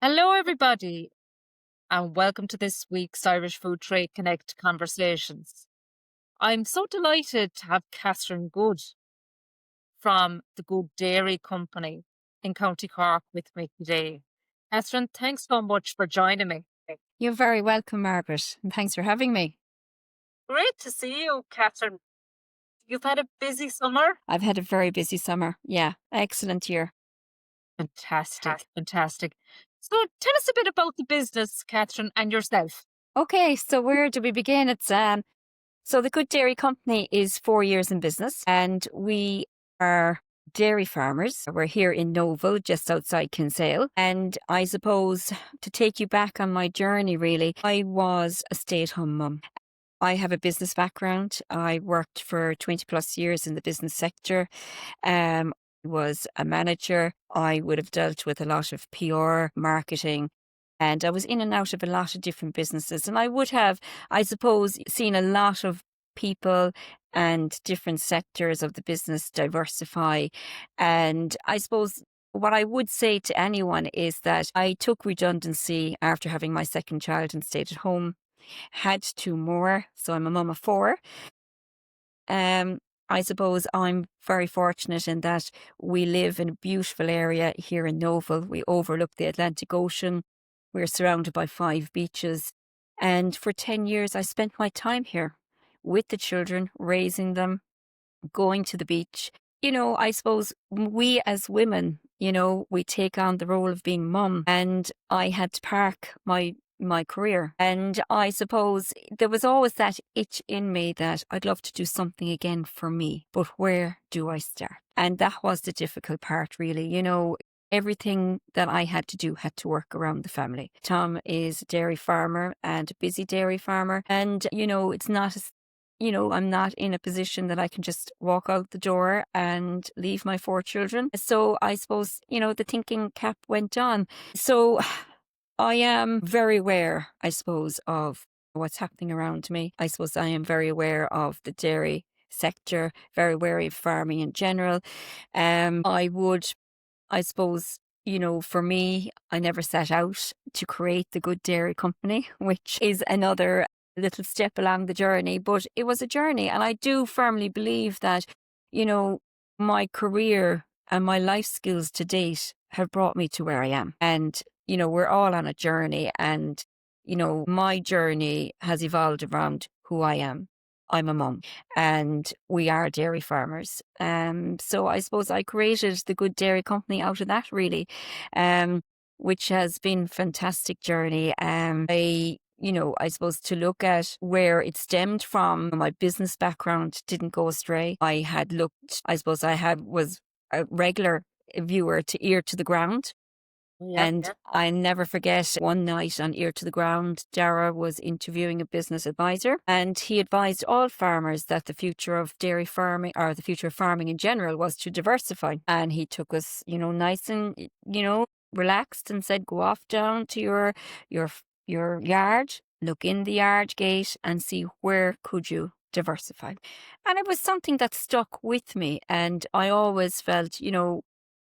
Hello, everybody, and welcome to this week's Irish Food Trade Connect conversations. I'm so delighted to have Catherine Good from the Good Dairy Company in County Cork with me today. Catherine, thanks so much for joining me. You're very welcome, Margaret, and thanks for having me. Great to see you, Catherine. You've had a busy summer. I've had a very busy summer. Yeah, excellent year. Fantastic, fantastic. So tell us a bit about the business, Catherine, and yourself. Okay, so where do we begin? So the Good Dairy Company is 4 years in business, and we are dairy farmers. We're here in Novel, just outside Kinsale. And I suppose to take you back on my journey, really, I was a stay-at-home mum. I have a business background. I worked for 20 plus years in the business sector. Was a manager. I would have dealt with a lot of PR, marketing, and I was in and out of a lot of different businesses. And I would have, I suppose, seen a lot of people and different sectors of the business diversify. And I suppose what I would say to anyone is that I took redundancy after having my second child and stayed at home, had two more. So I'm a mum of four. Um, I suppose I'm very fortunate in that we live in a beautiful area here in Novel. We overlook the Atlantic Ocean. We're surrounded by 5 beaches. And for 10 years, I spent my time here with the children, raising them, going to the beach. I suppose we as women, we take on the role of being mum, and I had to park my career. And I suppose there was always that itch in me that I'd love to do something again for me, but where do I start? And that was the difficult part, really. Everything that I had to do had to work around the family. Tom is a dairy farmer and a busy dairy farmer. And, it's not as I'm not in a position that I can just walk out the door and leave my four children. So I suppose, the thinking cap went on. So I am very aware, I suppose, of what's happening around me. I suppose I am very aware of the dairy sector, very wary of farming in general. I suppose, for me, I never set out to create the Good Dairy Company, which is another little step along the journey, but it was a journey. And I do firmly believe that, my career and my life skills to date have brought me to where I am. And, we're all on a journey, and, my journey has evolved around who I am. I'm a mum, and we are dairy farmers. So I suppose I created the Good Dairy Company out of that, really, which has been a fantastic journey. I suppose to look at where it stemmed from, my business background didn't go astray. Was a regular viewer to Ear to the Ground. Yeah, And yeah. I never forget one night on Ear to the Ground, Dara was interviewing a business advisor, and he advised all farmers that the future of dairy farming, or the future of farming in general, was to diversify. And he took us, nice and, relaxed, and said, go off down to your yard, look in the yard gate and see where could you diversify. And it was something that stuck with me. And I always felt,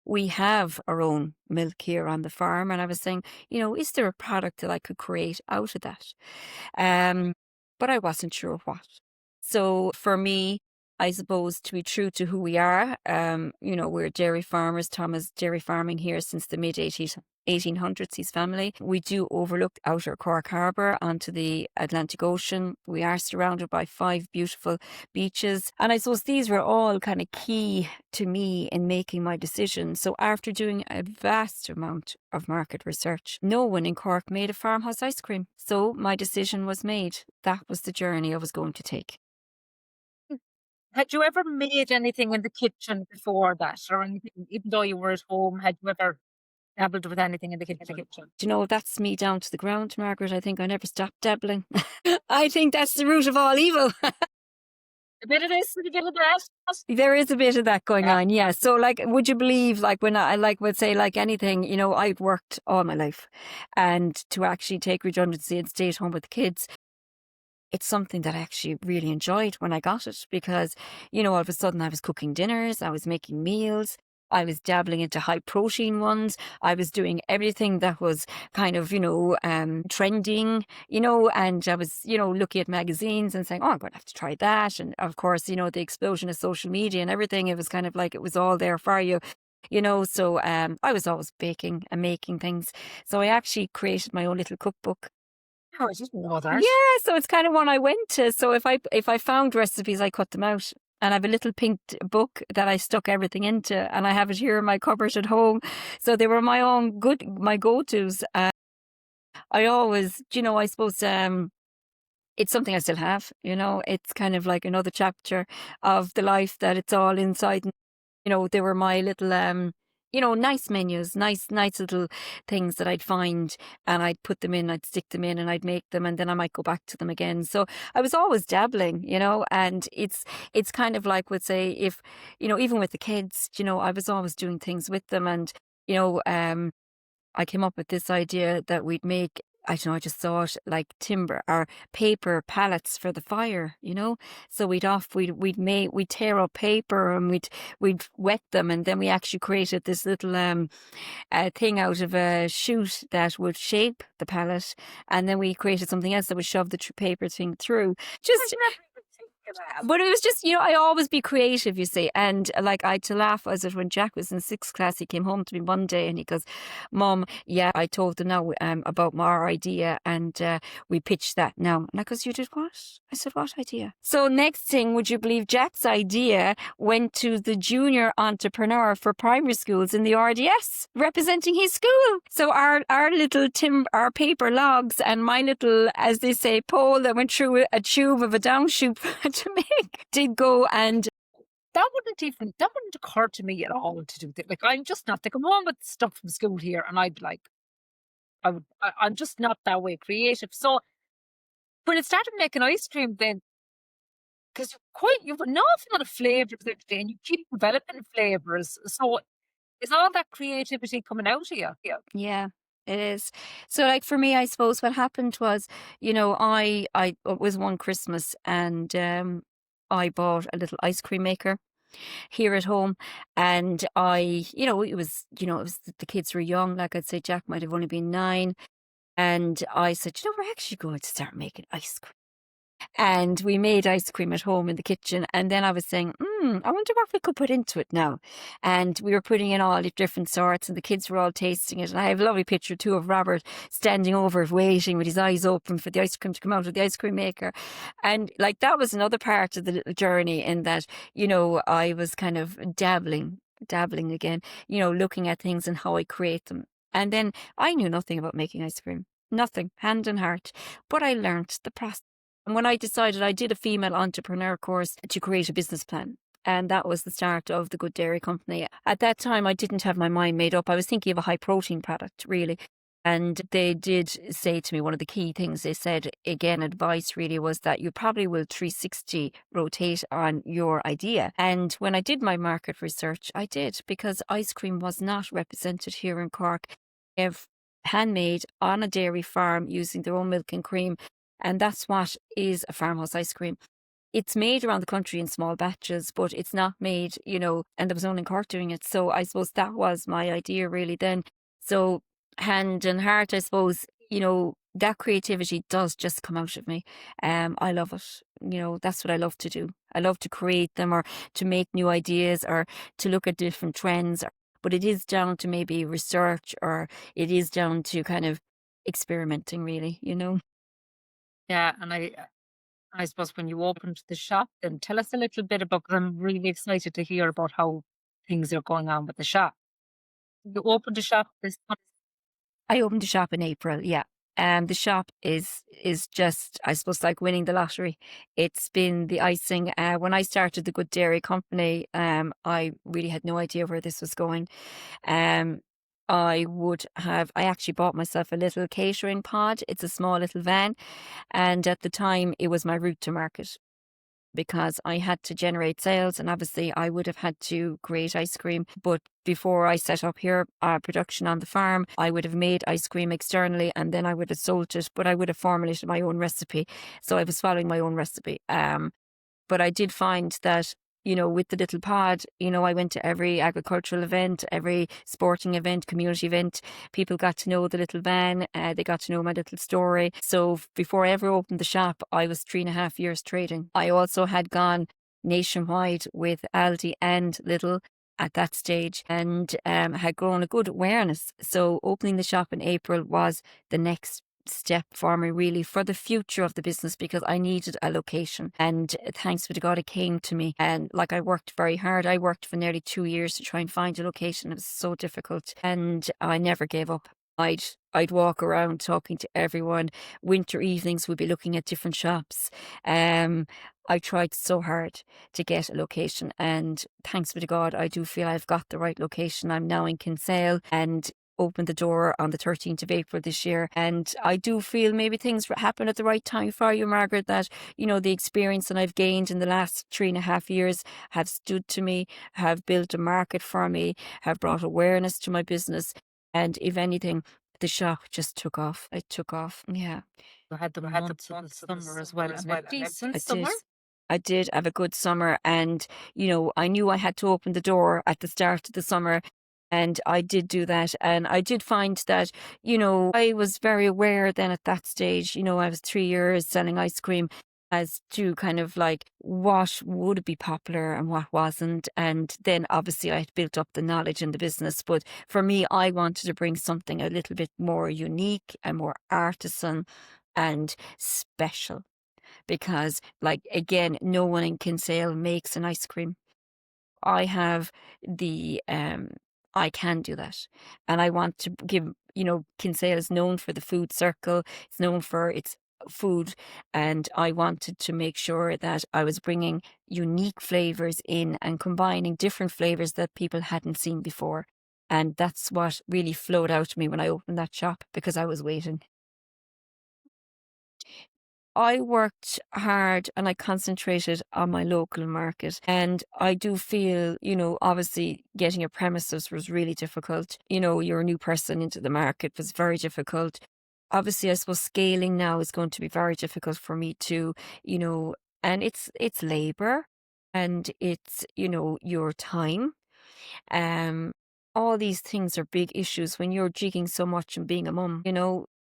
we have our own milk here on the farm. And I was saying, is there a product that I could create out of that? But I wasn't sure what. So for me, I suppose to be true to who we are, we're dairy farmers. Tom is dairy farming here since the mid 1800s, his family. We do overlook outer Cork Harbour onto the Atlantic Ocean. We are surrounded by 5 beautiful beaches. And I suppose these were all kind of key to me in making my decision. So after doing a vast amount of market research, no one in Cork made a farmhouse ice cream. So my decision was made. That was the journey I was going to take. Had you ever made anything in the kitchen before that, or anything, even though you were at home, had you ever dabbled with anything in the kitchen? That's me down to the ground, Margaret. I think I never stopped dabbling. I think that's the root of all evil. A bit of this and a bit of that. There is a bit of that going Yeah. on, yeah. So, would you believe, when would say, anything, I've worked all my life, and to actually take redundancy and stay at home with the kids, it's something that I actually really enjoyed when I got it, because, all of a sudden I was cooking dinners, I was making meals, I was dabbling into high protein ones. I was doing everything that was kind of, trending, and I was, looking at magazines and saying, oh, I'm going to have to try that. And of course, the explosion of social media and everything, it was kind of like it was all there for you. So I was always baking and making things. So I actually created my own little cookbook. Oh, I didn't know Yeah, that. so it's kind of one I went to. So if I found recipes, I cut them out. And I have a little pink book that I stuck everything into, and I have it here in my cupboard at home. So they were my go-tos. I always, I suppose, it's something I still have. It's kind of like another chapter of the life that it's all inside. They were my little, nice menus, nice little things that I'd find, and I'd put them in, I'd stick them in, and I'd make them, and then I might go back to them again. So I was always dabbling, and it's kind of like, would say, if, even with the kids, I was always doing things with them, and, you know, um, I came up with this idea that we'd make, I don't know, I just thought like timber or paper pallets for the fire, So we'd tear up paper and we'd wet them, and then we actually created this little thing out of a chute that would shape the pallet, and then we created something else that would shove the paper thing through. I've Just never even think of that. but it was just, I always be creative, you see. And like I had to laugh as it when Jack was in sixth class, he came home to me one day and he goes, Mom, yeah, I told them now about our idea, and we pitched that now. And I goes, you did what? I said, what idea? So next thing, would you believe Jack's idea went to the junior entrepreneur for primary schools in the RDS, representing his school. So our little our paper logs and my little, as they say, pole that went through a tube of a down chute to make did go. And That wouldn't occur to me at all to do that. Like, I'm just not, they come home with stuff from school here, and I'd be like, I'm just not that way creative. So when it started making ice cream, then, because you've an awful lot of flavors every day, and you keep developing flavors. So is all that creativity coming out of you? Yeah. yeah, it is. So like for me, I suppose what happened was, I it was one Christmas, and I bought a little ice cream maker here at home. And it was the kids were young. Like I'd say Jack might have only been 9. And I said, we're actually going to start making ice cream. And we made ice cream at home in the kitchen. And then I was saying, I wonder what we could put into it now. And we were putting in all the different sorts, and the kids were all tasting it. And I have a lovely picture too of Robert standing over, waiting with his eyes open for the ice cream to come out of the ice cream maker. And like that was another part of the little journey, in that, I was kind of dabbling again, looking at things and how I create them. And then I knew nothing about making ice cream, nothing, hand and heart, but I learnt the process. And when I decided, I did a female entrepreneur course to create a business plan. And that was the start of the Good Dairy Company. At that time, I didn't have my mind made up. I was thinking of a high protein product, really. And they did say to me, one of the key things they said, again, advice really, was that you probably will 360 rotate on your idea. And when I did my market research, I did, because ice cream was not represented here in Cork. If handmade on a dairy farm using their own milk and cream. And that's what is a farmhouse ice cream. It's made around the country in small batches, but it's not made, and there was no one in Cork doing it. So I suppose that was my idea really then. So hand and heart, I suppose, that creativity does just come out of me. I love it. That's what I love to do. I love to create them, or to make new ideas, or to look at different trends. But it is down to maybe research, or it is down to kind of experimenting really. Yeah. And I suppose when you opened the shop, then tell us a little bit about, 'cause I'm really excited to hear about how things are going on with the shop. You opened the shop this month. I opened a shop in April, yeah. The shop is just, I suppose, like winning the lottery. It's been the icing. When I started the Good Dairy Company, I really had no idea where this was going. Um, I actually bought myself a little catering pod. It's a small little van, and at the time, it was my route to market, because I had to generate sales, and obviously I would have had to create ice cream. But before I set up here production on the farm, I would have made ice cream externally, and then I would have sold it, but I would have formulated my own recipe. So I was following my own recipe. But I did find that with the little pod, I went to every agricultural event, every sporting event, community event. People got to know the little van. They got to know my little story. So before I ever opened the shop, I was 3.5 years trading. I also had gone nationwide with Aldi and Lidl at that stage, and had grown a good awareness. So opening the shop in April was the next step for me, really, for the future of the business, because I needed a location. And thanks be to God, it came to me. And like, I worked very hard. I worked for nearly 2 years to try and find a location. It was so difficult, and I never gave up. I'd walk around talking to everyone. Winter evenings, we'd be looking at different shops. I tried so hard to get a location, and thanks be to God, I do feel I've got the right location. I'm now in Kinsale, and opened the door on the 13th of April this year. And I do feel maybe things happen at the right time for you, Margaret, that, the experience that I've gained in the last 3.5 years have stood to me, have built a market for me, have brought awareness to my business. And if anything, the shop just took off. It took off. Yeah. You had the months of the summer as well, and a decent I did. summer. I did have a good summer, and I knew I had to open the door at the start of the summer, and I did do that. And I did find that, I was very aware then at that stage. I was 3 years selling ice cream, as to kind of like what would be popular and what wasn't. And then obviously I had built up the knowledge in the business. But for me, I wanted to bring something a little bit more unique and more artisan and special, because, like, again, no one in Kinsale makes an ice cream. I have the I can do that, and I want to give. Kinsale is known for the food circle. It's known for its food, and I wanted to make sure that I was bringing unique flavors in and combining different flavors that people hadn't seen before. And that's what really flowed out to me when I opened that shop, because I was waiting. I worked hard and I concentrated on my local market. And I do feel, obviously getting a premises was really difficult. You're a new person into the market was very difficult. Obviously, I suppose scaling now is going to be very difficult for me too, and it's labor, and it's, your time. Um, all these things are big issues when you're jigging so much and being a mum.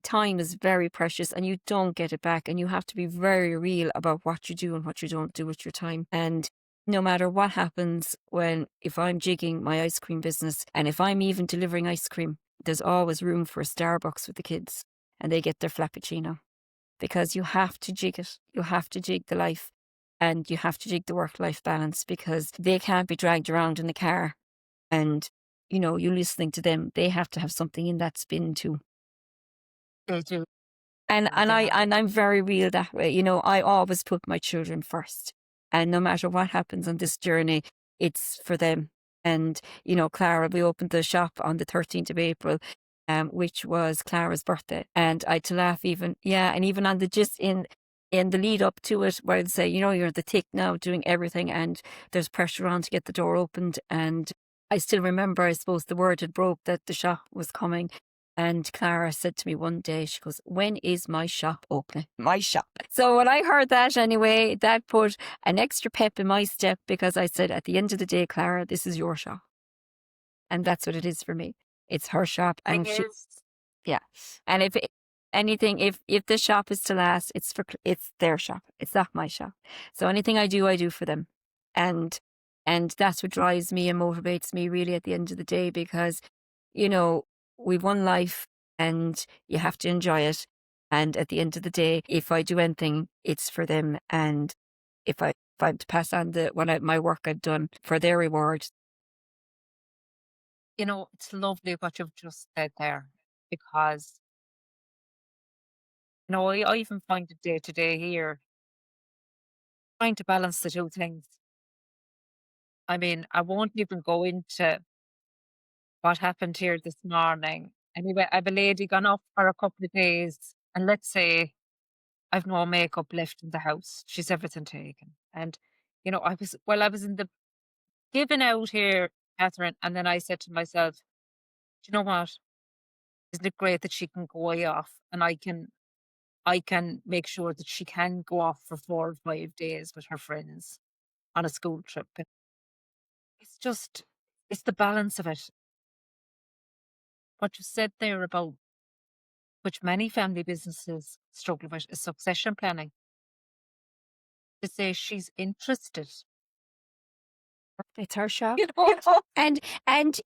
Time is very precious and you don't get it back, and you have to be very real about what you do and what you don't do with your time. And no matter what happens, if I'm jigging my ice cream business, and if I'm even delivering ice cream, there's always room for a Starbucks with the kids, and they get their frappuccino, because you have to jig it. You have to jig the life, and you have to jig the work-life balance, because they can't be dragged around in the car. And, you listening to them, they have to have something in that spin too. They do. And I'm very real that way. I always put my children first. And no matter what happens on this journey, it's for them. And, Clara, we opened the shop on the 13th of April, which was Clara's birthday. And I had to laugh even, yeah, and even on the just in the lead up to it, where I'd say, you're the thick now doing everything, and there's pressure on to get the door opened. And I still remember, I suppose, the word had broke that the shop was coming. And Clara said to me one day, she goes, "When is my shop opening?" My shop. So when I heard that anyway, that put an extra pep in my step, because I said, at the end of the day, Clara, this is your shop. And that's what it is for me. It's her shop. Thing And she, is, yeah. And if anything, if the shop is to last, it's their shop. It's not my shop. So anything I do for them. And and that's what drives me and motivates me, really, at the end of the day, because, you know, we've one life and you have to enjoy it. And at the end of the day, if I do anything, it's for them. And if I'm to pass on my work I've done for their reward. it's lovely what you've just said there, because, I even find it day to day here, trying to balance the two things. I mean, I won't even go into what happened here this morning. Anyway, I've a lady gone off for a couple of days, and let's say I've no makeup left in the house. She's everything taken. And, I was in the giving out here, Catherine, and then I said to myself, "Do you know what? Isn't it great that she can go way off, and I can make sure that she can go off for 4 or 5 days with her friends. on a school trip. It's just, it's the balance of it. What you said there about which many family businesses struggle with is succession planning. To say she's interested, It's her shop. you know. And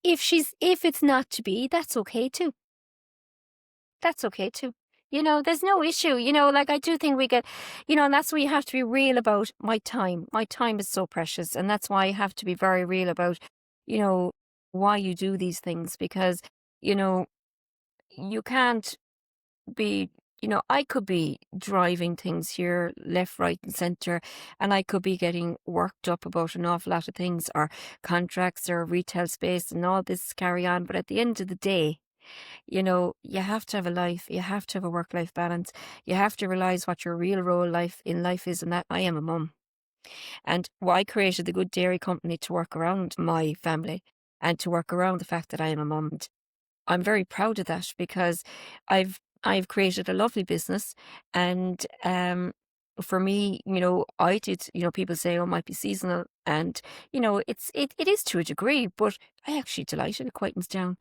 if it's not to be, that's okay too. That's okay too. There's no issue. Like I do think we get, and that's why you have to be real about my time. My time is so precious. And that's why you have to be very real about, you know, why you do these things because, you know, you can't be, I could be driving things here left, right, and center, and I could be getting worked up about an awful lot of things or contracts or retail space and all this carry on. But at the end of the day, you have to have a life, you have to have a work life balance, you have to realize what your real role in life is, and that I am a mum. And I created the Good Dairy Company to work around my family and to work around the fact that I am a mum. I'm very proud of that because I've created a lovely business and for me, I did, people say, oh, it might be seasonal. And, it is to a degree, but I actually delighted it quietens down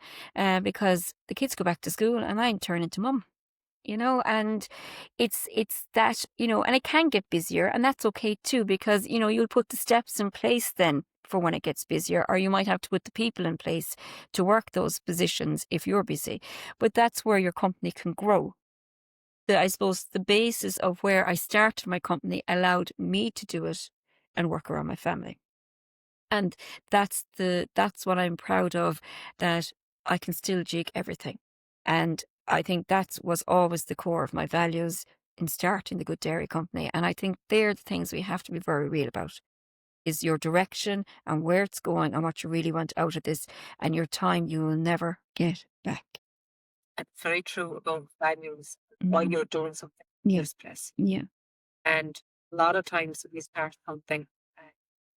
because the kids go back to school and I turn into mum. And it's that, and it can get busier and that's okay too, because, you'll put the steps in place then for when it gets busier, or you might have to put the people in place to work those positions if you're busy. But that's where your company can grow. I suppose the basis of where I started my company allowed me to do it and work around my family. And that's what I'm proud of, that I can still jig everything. And I think that was always the core of my values in starting the Good Dairy Company. And I think they're the things we have to be very real about, is your direction and where it's going and what you really want out of this, and your time you will never get back. It's very true about values, why you're doing something in Yeah. this place. Yeah. And a lot of times when we start something,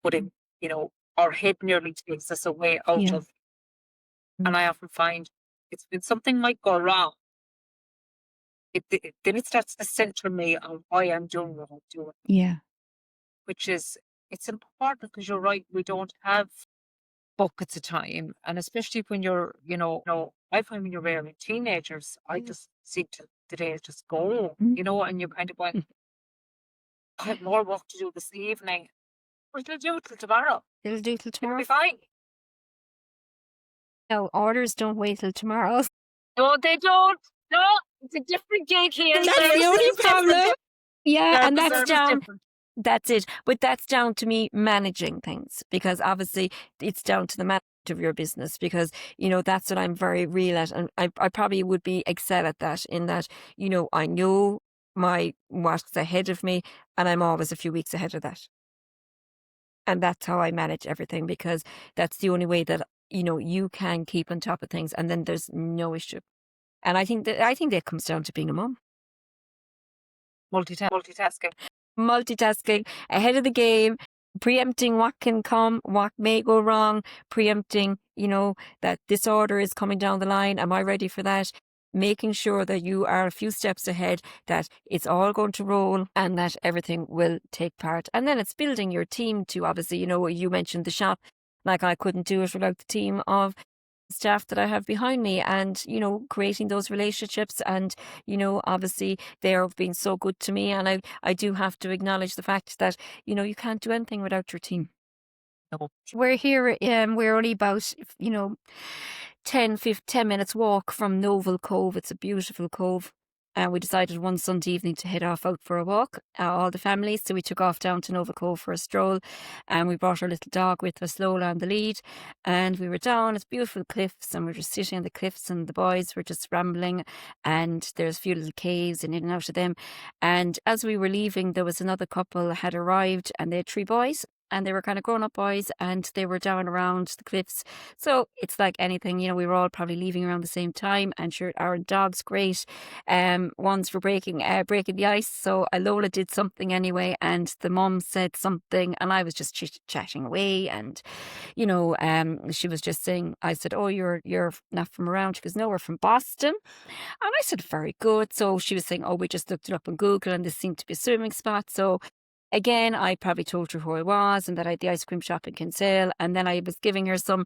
putting, our head nearly takes us away out Yeah. of. And I often find it's when something might go wrong, then it starts to center me on why I'm doing what I'm doing, Yeah. which is, it's important because you're right, we don't have buckets of time. And especially when you're, I find when you're rearing teenagers, I just see the days just go, and you kind of going, I have more work to do this evening. But you'll do it till tomorrow. It'll do till It'll tomorrow. be fine. No, orders don't wait till tomorrow. No, they don't. No, it's a different gig here. That's the only problem. Yeah, and that's down. Different. That's it. But that's down to me managing things, because obviously it's down to the management of your business, because, that's what I'm very real at. And I probably would be excel at that, in that, I know what's ahead of me and I'm always a few weeks ahead of that. And that's how I manage everything, because that's the only way that, you can keep on top of things, and then there's no issue. And I think that comes down to being a mum. Multitasking. Multitasking, ahead of the game, preempting what can come, what may go wrong, preempting, that this order is coming down the line. Am I ready for that? Making sure that you are a few steps ahead, that it's all going to roll and that everything will take part. And then it's building your team too. Obviously, you mentioned the shop. Like, I couldn't do it without the team of staff that I have behind me, and, creating those relationships. And, obviously they've been so good to me. And I do have to acknowledge the fact that, you can't do anything without your team. No. We're here, we're only about, 10 minutes walk from Novel Cove. It's a beautiful cove. And we decided one Sunday evening to head off out for a walk, all the families. So we took off down to Novel Cove for a stroll, and we brought our little dog with us, Lola, on the lead. And we were down at beautiful cliffs, and we were just sitting on the cliffs, and the boys were just rambling. And there's a few little caves and in and out of them. And as we were leaving, there was another couple had arrived, and they had 3 boys. And they were kind of grown-up boys, and they were down around the cliffs. So it's like anything, we were all probably leaving around the same time. And sure, our dog's great. Ones were breaking the ice. So Lola did something anyway, and the mum said something, and I was just chatting away. And, she was just saying, I said, oh, you're not from around? She goes, no, we're from Boston. And I said, very good. So she was saying, oh, we just looked it up on Google, and this seemed to be a swimming spot. So again, I probably told her who I was and that I had the ice cream shop in Kinsale. And then I was giving her some,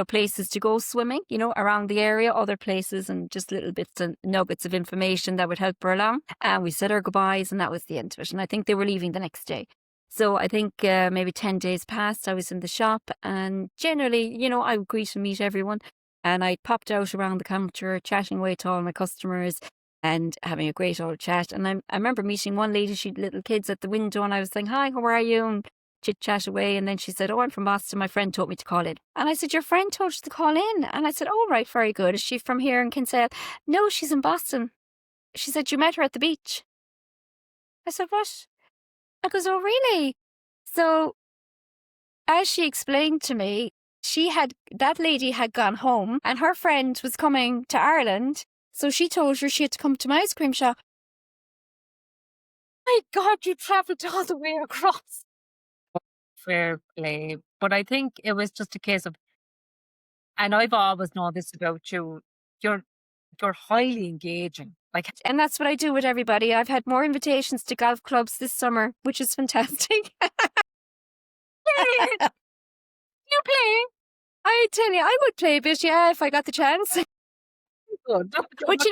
places to go swimming, around the area, other places, and just little bits and nuggets of information that would help her along. And we said our goodbyes, and that was the end of it. And I think they were leaving the next day. So I think maybe 10 days passed. I was in the shop, and generally, I would greet and meet everyone. And I popped out around the counter, chatting away to all my customers and having a great old chat. And I remember meeting one lady, she had little kids at the window, and I was saying, "Hi, how are you?" And chit chat away. And then she said, "Oh, I'm from Boston. My friend told me to call in." And I said, "Your friend told you to call in?" And I said, "Oh, right, very good. Is she from here in Kinsale?" "No, she's in Boston." She said, "You met her at the beach." I said, "What?" I goes, "Oh, really?" So as she explained to me, that lady had gone home and her friend was coming to Ireland. So she told her she had to come to my ice cream shop. My God, you travelled all the way across. Fair play. But I think it was just a case of, and I've always known this about you, you're you're highly engaging. Like, And that's what I do with everybody. I've had more invitations to golf clubs this summer, which is fantastic. "Hey, you play?" I tell you, I would play a bit, yeah, if I got the chance. Good. But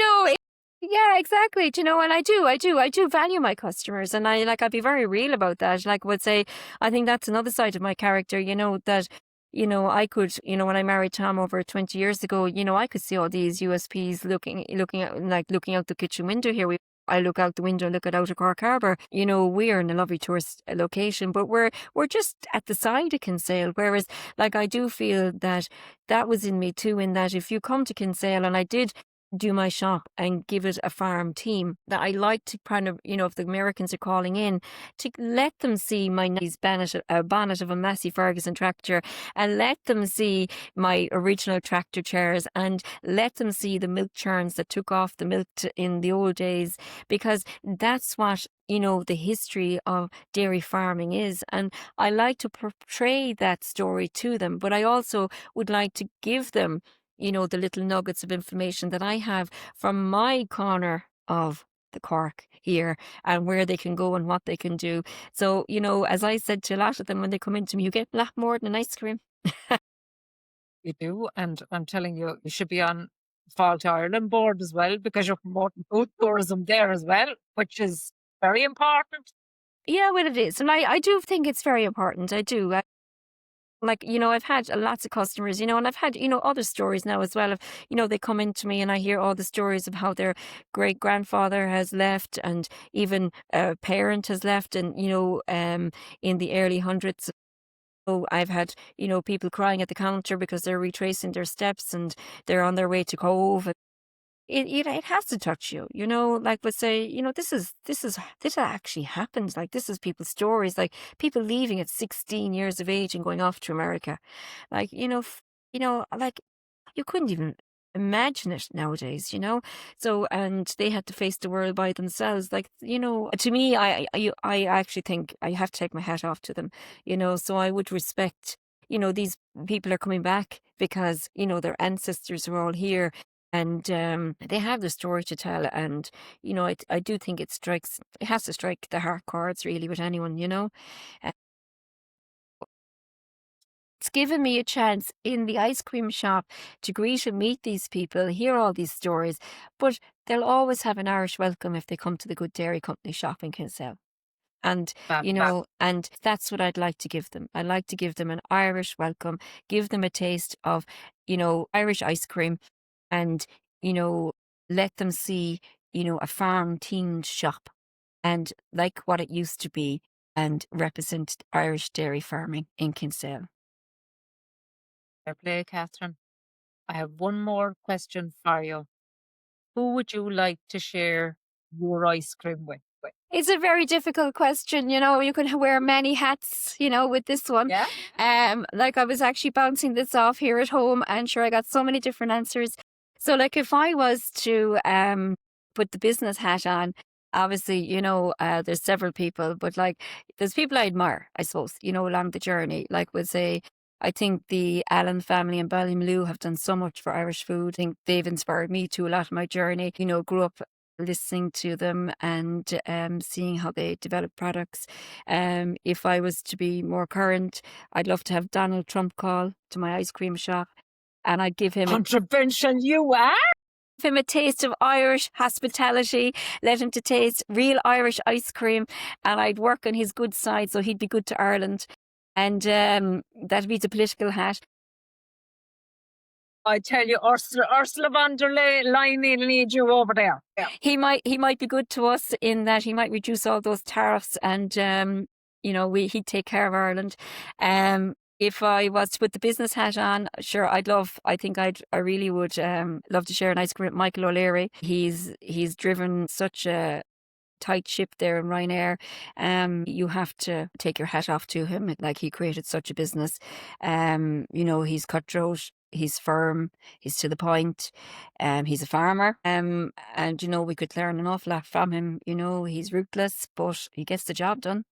yeah, exactly. And I do value my customers, and I'd be very real about that. Like, would say, I think that's another side of my character. That I could, when I married Tom over 20 years ago, I could see all these USPs looking out the kitchen window here. I look out the window, look at Outer Cork Harbour. We're in a lovely tourist location, but we're just at the side of Kinsale. Whereas, like, I do feel that was in me too. In that, if you come to Kinsale, and I did do my shop and give it a farm team, that I like to kind of, if the Americans are calling in, to let them see my nice bonnet of a Massey Ferguson tractor, and let them see my original tractor chairs, and let them see the milk churns that took off the milk in the old days, because that's what the history of dairy farming is. And I like to portray that story to them, but I also would like to give them the little nuggets of information that I have from my corner of the Cork here, and where they can go and what they can do. So, as I said to a lot of them when they come into me, you get a lot more than an ice cream. You do, and I'm telling you, you should be on Fall to Ireland board as well, because you're promoting food tourism there as well, which is very important. Yeah, well, it is. And I do think it's very important. I do. Like, I've had lots of customers, and I've had, other stories now as well of, they come into me and I hear all the stories of how their great grandfather has left, and even a parent has left, and, in the early hundreds. So I've had, people crying at the counter because they're retracing their steps and they're on their way to Cove. It has to touch you, like, but say, this actually happens. Like, this is people's stories, like people leaving at 16 years of age and going off to America. Like, like, you couldn't even imagine it nowadays. So, and they had to face the world by themselves. Like, to me, I actually think I have to take my hat off to them, so I would respect, these people are coming back because, their ancestors are all here, and they have the story to tell. And, I do think it has to strike the heart chords really with anyone. Uh, It's given me a chance in the ice cream shop to greet and meet these people, hear all these stories, but they'll always have an Irish welcome if they come to the Good Dairy Company shop in Kinsale. And, Fabulous. and that's what I'd like to give them. I'd like to give them an Irish welcome, give them a taste of, Irish ice cream, and, you know, let them see, a farm themed shop, and like what it used to be, and represent Irish dairy farming in Kinsale. Fair play, Catherine. I have one more question for you. Who would you like to share your ice cream with? It's a very difficult question. You can wear many hats, with this one. Yeah? Like, I was actually bouncing this off here at home, and sure, I got so many different answers. So, like, if I was to put the business hat on, obviously, there's several people, but like, there's people I admire, I suppose, along the journey. Like, would say, I think the Allen family in Ballymaloe have done so much for Irish food. I think they've inspired me to a lot of my journey. Grew up listening to them and seeing how they develop products. If I was to be more current, I'd love to have Donald Trump call to my ice cream shop, and I'd Controversial you are? give him a taste of Irish hospitality, let him to taste real Irish ice cream, and I'd work on his good side so he'd be good to Ireland. And that'd be the political hat. I tell you, Ursula von der Leyen will need you over there. Yeah. He might be good to us in that he might reduce all those tariffs, and he'd take care of Ireland. If I was to put the business hat on, sure, I really would love to share an ice cream with Michael O'Leary. He's driven such a tight ship there in Ryanair. You have to take your hat off to him. Like, he created such a business. He's cutthroat, he's firm, he's to the point. He's a farmer. And we could learn an awful lot from him. He's ruthless, but he gets the job done.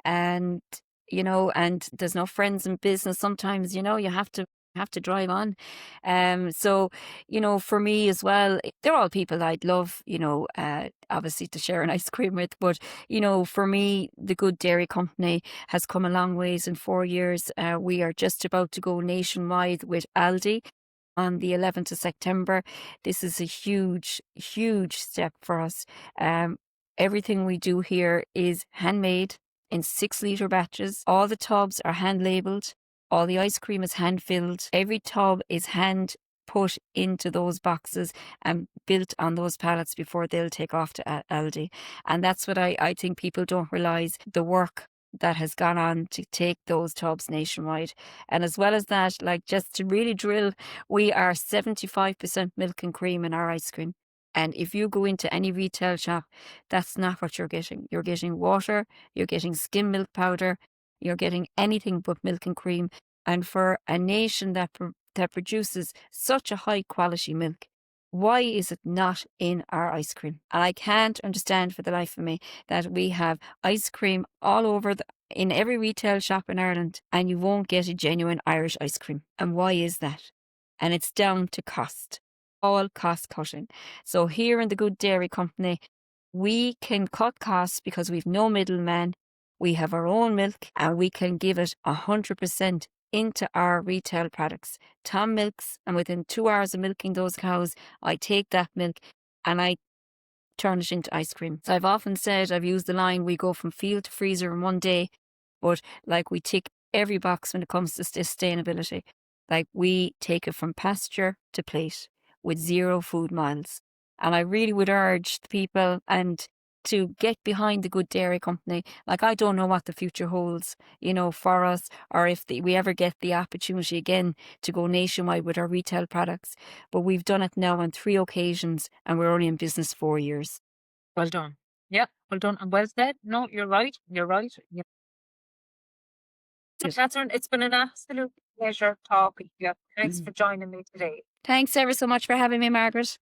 And and there's no friends in business. Sometimes, you have to drive on. So, for me as well, they're all people I'd love, obviously to share an ice cream with. But, for me, the Good Dairy Company has come a long ways in 4 years. We are just about to go nationwide with Aldi on the 11th of September. This is a huge, huge step for us. Everything we do here is handmade in 6-litre batches. All the tubs are hand labelled. All the ice cream is hand filled. Every tub is hand put into those boxes and built on those pallets before they'll take off to Aldi. And that's what I think people don't realise, the work that has gone on to take those tubs nationwide. And as well as that, like, just to really drill, we are 75% milk and cream in our ice cream. And if you go into any retail shop, that's not what you're getting. You're getting water, you're getting skim milk powder, you're getting anything but milk and cream. And for a nation that produces such a high quality milk, why is it not in our ice cream? And I can't understand for the life of me that we have ice cream all over in every retail shop in Ireland, and you won't get a genuine Irish ice cream. And why is that? And it's down to cost. All cost cutting. So here in the Good Dairy Company, we can cut costs because we've no middleman. We have our own milk, and we can give it 100% into our retail products. Tom milks, and within 2 hours of milking those cows, I take that milk and I turn it into ice cream. So I've often said, I've used the line, we go from field to freezer in one day, but like, we tick every box when it comes to sustainability. Like, we take it from pasture to plate with 0 food miles. And I really would urge the people and to get behind the Good Dairy Company. Like, I don't know what the future holds, for us, or if we ever get the opportunity again to go nationwide with our retail products. But we've done it now on 3 occasions, and we're only in business 4 years. Well done. Yeah, well done and well said. No, you're right. You're right. Yeah. So, Yes. Catherine, it's been an absolute pleasure talking to you. Thanks Mm. for joining me today. Thanks ever so much for having me, Margaret.